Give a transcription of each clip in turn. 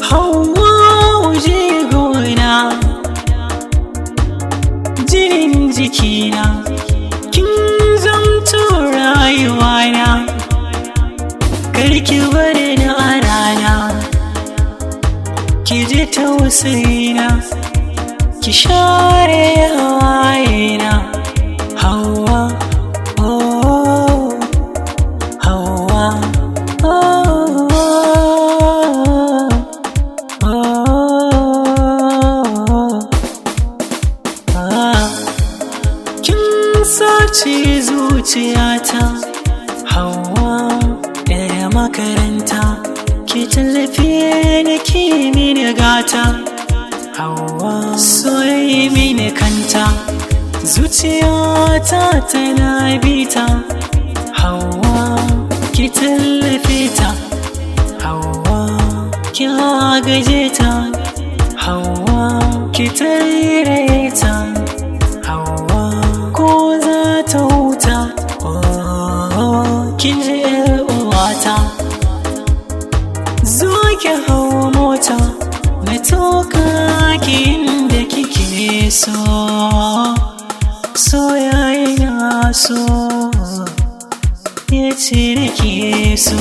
Hauwa je gona jinin jikina, kin zamto rayuwana, karki bari ni a rana, ki ji tausayina, ki share hawayena. Hauwa, oh, Hauwa, oh, kin sace zuciyata, Hauwa, ɗaya makaranta, ki tallafe ni ki mini gata. Hauwa, soyi mini kanta, zuciyata tana bita. Hauwa, ki tallafe ta, Hauwa, ki agaje ta. Hauwa, ki tarire ta, Hauwa, ko za ta huta. Kin ji ƴar uwata, zo ki hau mota na tuka ki inda kike so. Soyayya so ya ce nake so,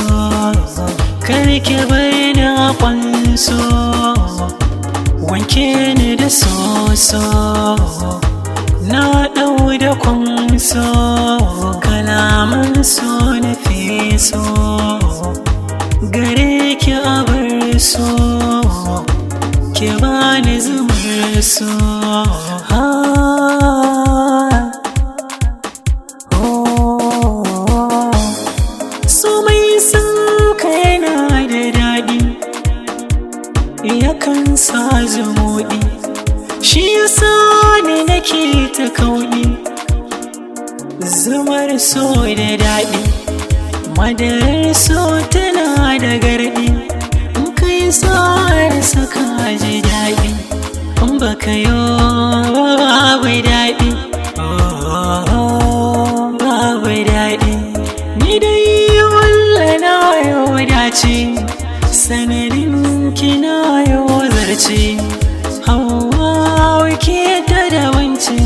kar ki bari na kwanso, wanke ni da soso, na ɗau da kwanso, kalaman so na feso, gare ki abar so, ki bani zumar so. So mai san ka yana da daɗi, yakan sa zumuɗi, shi yasa ne nake ta kauɗi. Zumar so da daɗi, madarar so tana da garɗi, in kai sa'ar saka ji daɗi, in baka yo babu daɗi, babu daɗi. Ni dai walla na yo dace, sanadin kina yo zarce. Hauwa ke da wance,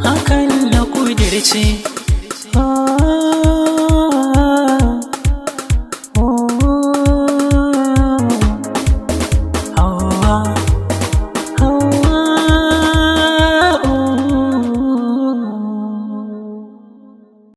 hakan na kudirce.